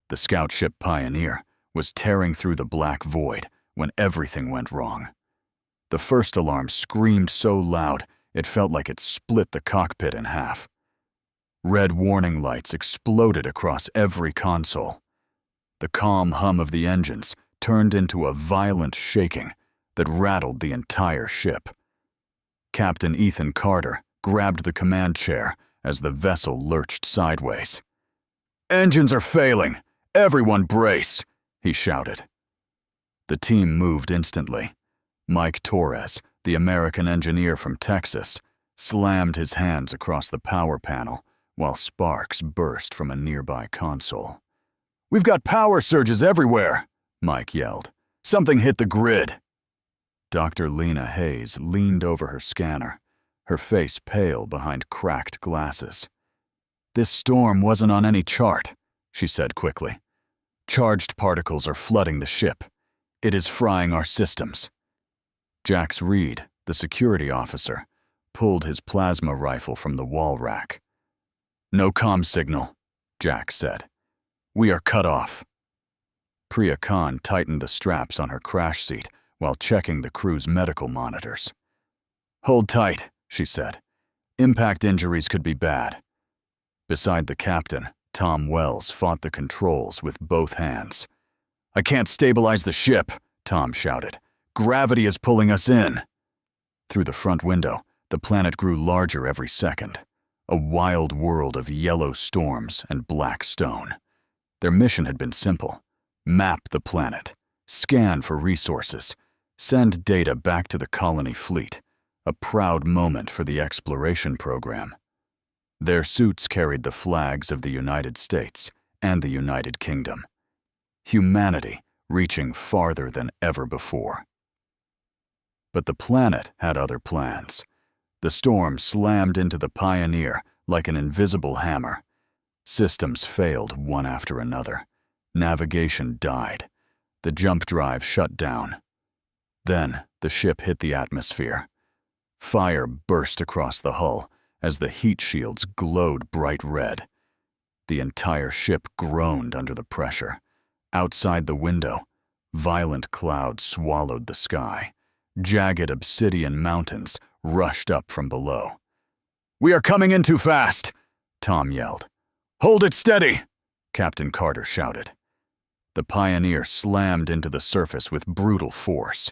The scout ship Pioneer was tearing through the black void when everything went wrong. The first alarm screamed so loud it felt like it split the cockpit in half. Red warning lights exploded across every console. The calm hum of the engines turned into a violent shaking that rattled the entire ship. Captain Ethan Carter grabbed the command chair as the vessel lurched sideways. "Engines are failing! Everyone brace!" he shouted. The team moved instantly. Mike Torres, the American engineer from Texas, slammed his hands across the power panel while sparks burst from a nearby console. "We've got power surges everywhere!" Mike yelled. "Something hit the grid!" Dr. Lena Hayes leaned over her scanner, her face pale behind cracked glasses. "This storm wasn't on any chart," she said quickly. "Charged particles are flooding the ship. It is frying our systems." Jax Reed, the security officer, pulled his plasma rifle from the wall rack. "No comm signal," Jax said. "We are cut off." Priya Khan tightened the straps on her crash seat while checking the crew's medical monitors. "Hold tight," she said. "Impact injuries could be bad." Beside the captain, Tom Wells fought the controls with both hands. "I can't stabilize the ship," Tom shouted. "Gravity is pulling us in." Through the front window, the planet grew larger every second, a wild world of yellow storms and black stone. Their mission had been simple: map the planet, scan for resources, send data back to the colony fleet, a proud moment for the exploration program. Their suits carried the flags of the United States and the United Kingdom. Humanity reaching farther than ever before. But the planet had other plans. The storm slammed into the Pioneer like an invisible hammer. Systems failed one after another. Navigation died. The jump drive shut down. Then the ship hit the atmosphere. Fire burst across the hull as the heat shields glowed bright red. The entire ship groaned under the pressure. Outside the window, violent clouds swallowed the sky. Jagged obsidian mountains rushed up from below. "We are coming in too fast!" Tom yelled. "Hold it steady!" Captain Carter shouted. The Pioneer slammed into the surface with brutal force.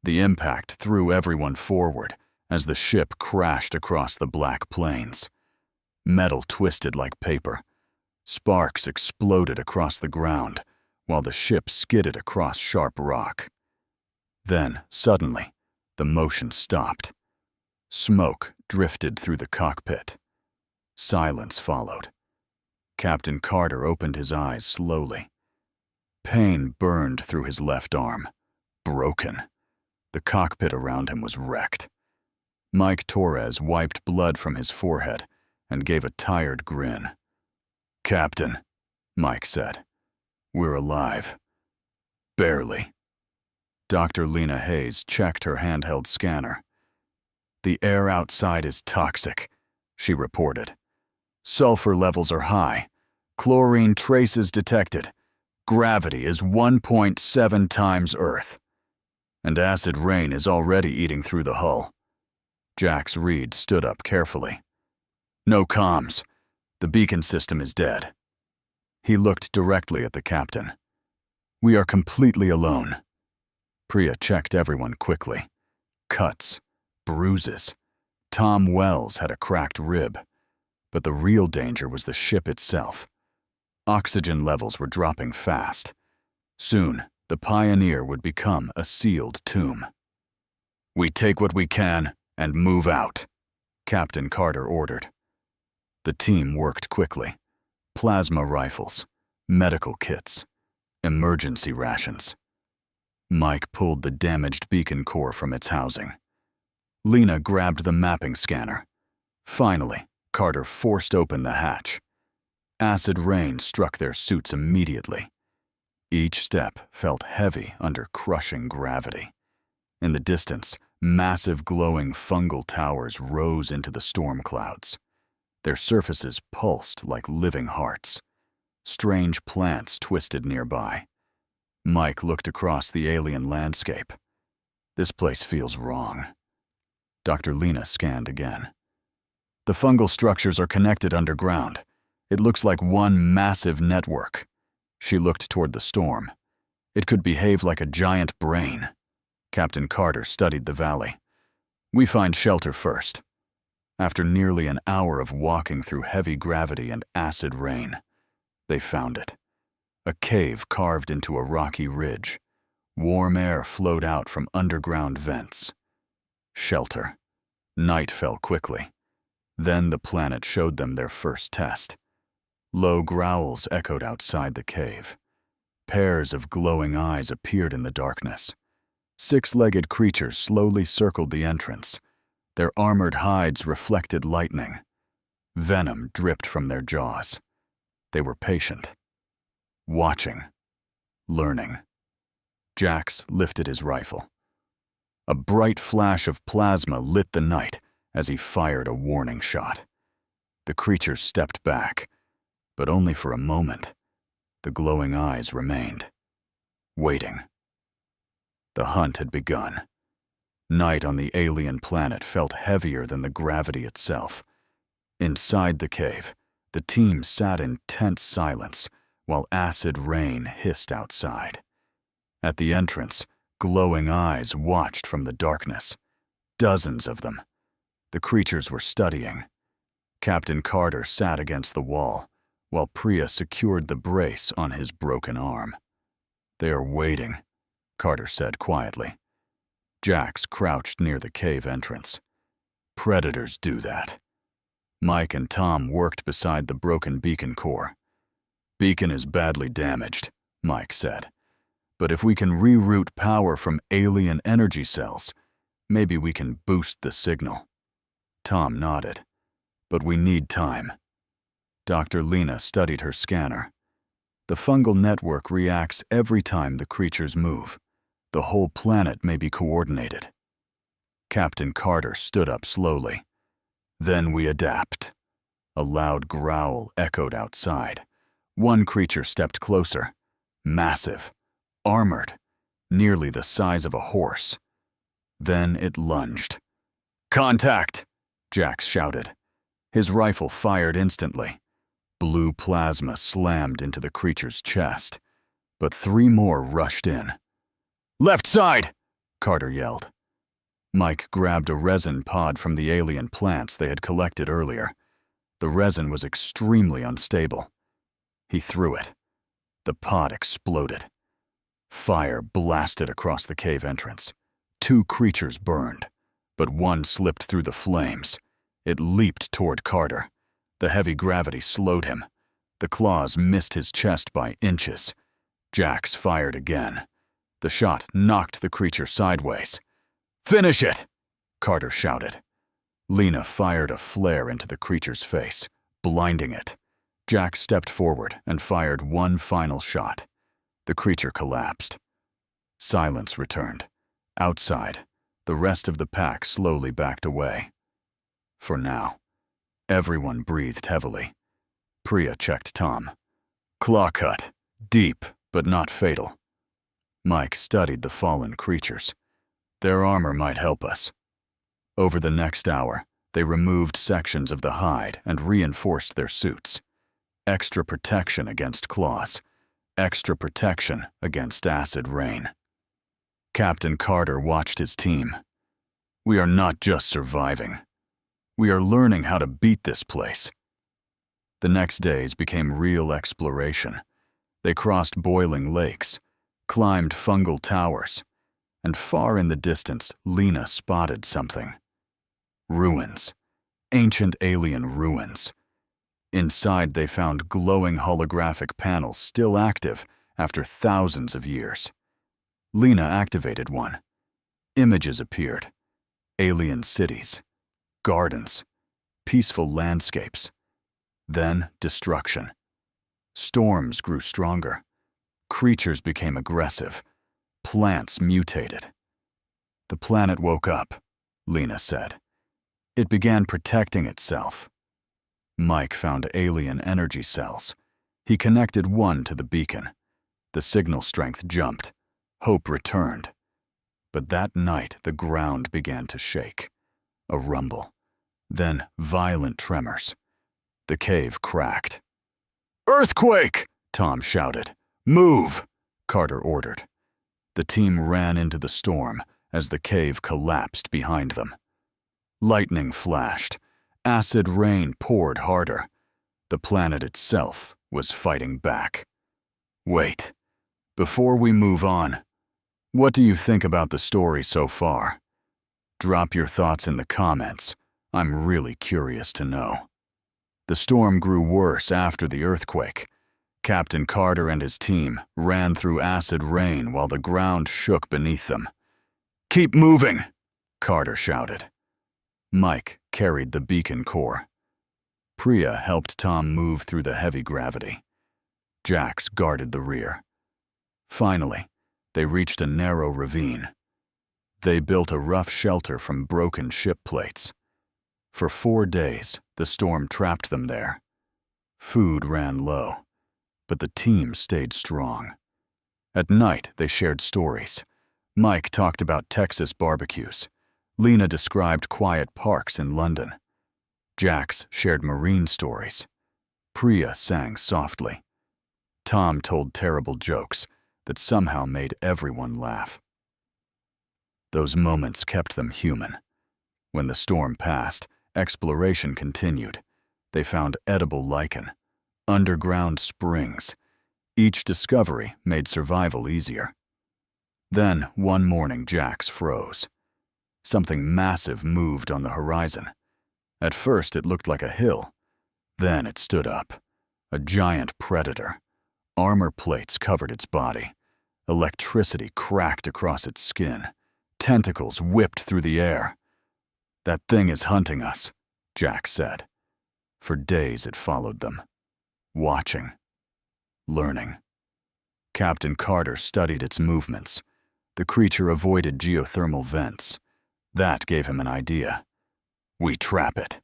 The impact threw everyone forward as the ship crashed across the black plains. Metal twisted like paper. Sparks exploded across the ground while the ship skidded across sharp rock. Then, suddenly, the motion stopped. Smoke drifted through the cockpit. Silence followed. Captain Carter opened his eyes slowly. Pain burned through his left arm. Broken. The cockpit around him was wrecked. Mike Torres wiped blood from his forehead and gave a tired grin. "Captain," Mike said, "we're alive. Barely." Dr. Lena Hayes checked her handheld scanner. "The air outside is toxic," she reported. "Sulfur levels are high. Chlorine traces detected. Gravity is 1.7 times Earth. And acid rain is already eating through the hull." Jax Reed stood up carefully. "No comms. The beacon system is dead." He looked directly at the captain. "We are completely alone." Priya checked everyone quickly. Cuts, bruises. Tom Wells had a cracked rib. But the real danger was the ship itself. Oxygen levels were dropping fast. Soon, the Pioneer would become a sealed tomb. "We take what we can and move out," Captain Carter ordered. The team worked quickly. Plasma rifles, medical kits, emergency rations. Mike pulled the damaged beacon core from its housing. Lena grabbed the mapping scanner. Finally, Carter forced open the hatch. Acid rain struck their suits immediately. Each step felt heavy under crushing gravity. In the distance, massive glowing fungal towers rose into the storm clouds. Their surfaces pulsed like living hearts. Strange plants twisted nearby. Mike looked across the alien landscape. This place feels wrong. Dr. Lena scanned again. The fungal structures are connected underground. It looks like one massive network. She looked toward the storm. It could behave like a giant brain. Captain Carter studied the valley. We find shelter first. After nearly an hour of walking through heavy gravity and acid rain, they found it. A cave carved into a rocky ridge. Warm air flowed out from underground vents. Shelter. Night fell quickly. Then the planet showed them their first test. Low growls echoed outside the cave. Pairs of glowing eyes appeared in the darkness. Six-legged creatures slowly circled the entrance. Their armored hides reflected lightning. Venom dripped from their jaws. They were patient. Watching. Learning. Jax lifted his rifle. A bright flash of plasma lit the night as he fired a warning shot. The creatures stepped back, but only for a moment. The glowing eyes remained, waiting. The hunt had begun. Night on the alien planet felt heavier than the gravity itself. Inside the cave, the team sat in tense silence while acid rain hissed outside. At the entrance, glowing eyes watched from the darkness. Dozens of them. The creatures were studying. Captain Carter sat against the wall, while Priya secured the brace on his broken arm. "They are waiting," Carter said quietly. Jax crouched near the cave entrance. "Predators do that." Mike and Tom worked beside the broken beacon core. "Beacon is badly damaged," Mike said. "But if we can reroute power from alien energy cells, maybe we can boost the signal." Tom nodded. "But we need time." Dr. Lena studied her scanner. The fungal network reacts every time the creatures move. The whole planet may be coordinated. Captain Carter stood up slowly. "Then we adapt." A loud growl echoed outside. One creature stepped closer. Massive. Armored. Nearly the size of a horse. Then it lunged. "Contact!" Jax shouted. His rifle fired instantly. Blue plasma slammed into the creature's chest, but three more rushed in. "Left side!" Carter yelled. Mike grabbed a resin pod from the alien plants they had collected earlier. The resin was extremely unstable. He threw it. The pod exploded. Fire blasted across the cave entrance. Two creatures burned, but one slipped through the flames. It leaped toward Carter. The heavy gravity slowed him. The claws missed his chest by inches. Jax fired again. The shot knocked the creature sideways. "Finish it!" Carter shouted. Lena fired a flare into the creature's face, blinding it. Jax stepped forward and fired one final shot. The creature collapsed. Silence returned. Outside, the rest of the pack slowly backed away. For now, everyone breathed heavily. Priya checked Tom. "Claw cut. Deep, but not fatal." Mike studied the fallen creatures. "Their armor might help us." Over the next hour, they removed sections of the hide and reinforced their suits. Extra protection against claws. Extra protection against acid rain. Captain Carter watched his team. "We are not just surviving. We are learning how to beat this place." The next days became real exploration. They crossed boiling lakes, climbed fungal towers, and far in the distance, Lena spotted something. Ruins. Ancient alien ruins. Inside, they found glowing holographic panels still active after thousands of years. Lena activated one. Images appeared. Alien cities. Gardens. Peaceful landscapes. Then destruction. Storms grew stronger. Creatures became aggressive. Plants mutated. "The planet woke up," Lena said. "It began protecting itself." Mike found alien energy cells. He connected one to the beacon. The signal strength jumped. Hope returned. But that night, the ground began to shake. A rumble. Then violent tremors. The cave cracked. "Earthquake!" Tom shouted. "Move!" Carter ordered. The team ran into the storm as the cave collapsed behind them. Lightning flashed. Acid rain poured harder. The planet itself was fighting back. Wait, before we move on, what do you think about the story so far? Drop your thoughts in the comments. I'm really curious to know. The storm grew worse after the earthquake. Captain Carter and his team ran through acid rain while the ground shook beneath them. "Keep moving!" Carter shouted. Mike carried the beacon core. Priya helped Tom move through the heavy gravity. Jax guarded the rear. Finally, they reached a narrow ravine. They built a rough shelter from broken ship plates. For 4 days, the storm trapped them there. Food ran low, but the team stayed strong. At night, they shared stories. Mike talked about Texas barbecues. Lena described quiet parks in London. Jax shared marine stories. Priya sang softly. Tom told terrible jokes that somehow made everyone laugh. Those moments kept them human. When the storm passed, exploration continued. They found edible lichen, underground springs. Each discovery made survival easier. Then, one morning, Jax froze. Something massive moved on the horizon. At first, it looked like a hill. Then it stood up. A giant predator. Armor plates covered its body. Electricity cracked across its skin. Tentacles whipped through the air. "That thing is hunting us," Jax said. For days it followed them. Watching. Learning. Captain Carter studied its movements. The creature avoided geothermal vents. That gave him an idea. "We trap it."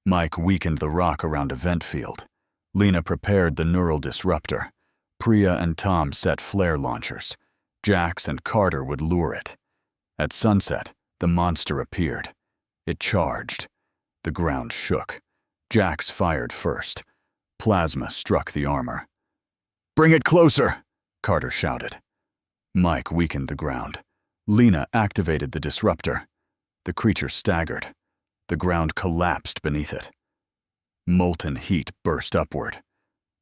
Mike weakened the rock around a vent field. Lena prepared the neural disruptor. Priya and Tom set flare launchers. Jax and Carter would lure it. At sunset, the monster appeared. It charged. The ground shook. Jax fired first. Plasma struck the armor. "Bring it closer!" Carter shouted. Mike weakened the ground. Lena activated the disruptor. The creature staggered. The ground collapsed beneath it. Molten heat burst upward.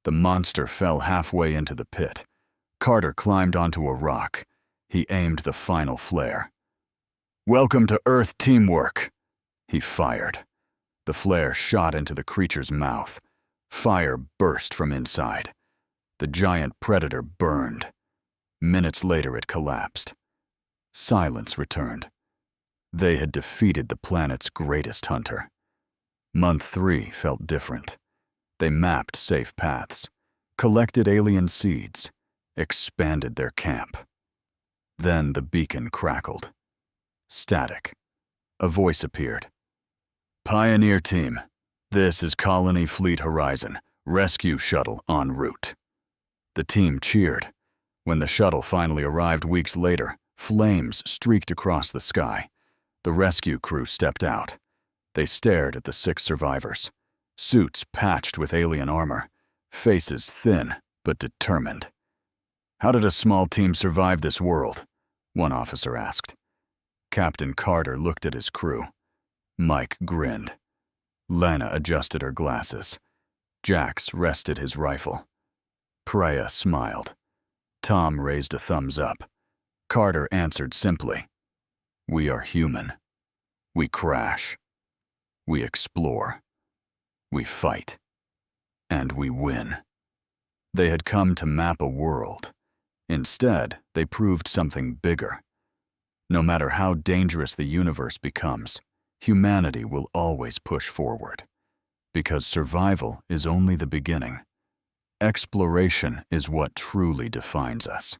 The monster fell halfway into the pit. Carter climbed onto a rock. He aimed the final flare. "Welcome to Earth teamwork." He fired. The flare shot into the creature's mouth. Fire burst from inside. The giant predator burned. Minutes later, it collapsed. Silence returned. They had defeated the planet's greatest hunter. Month 3 felt different. They mapped safe paths, collected alien seeds, expanded their camp. Then the beacon crackled. Static. A voice appeared. "Pioneer Team, this is Colony Fleet Horizon, rescue shuttle en route." The team cheered. When the shuttle finally arrived weeks later, flames streaked across the sky. The rescue crew stepped out. They stared at the 6 survivors. Suits patched with alien armor, faces thin but determined. "How did a small team survive this world?" one officer asked. Captain Carter looked at his crew. Mike grinned. Lena adjusted her glasses. Jax rested his rifle. Priya smiled. Tom raised a thumbs up. Carter answered simply, "We are human. We crash. We explore. We fight. And we win." They had come to map a world. Instead, they proved something bigger. No matter how dangerous the universe becomes, humanity will always push forward. Because survival is only the beginning. Exploration is what truly defines us.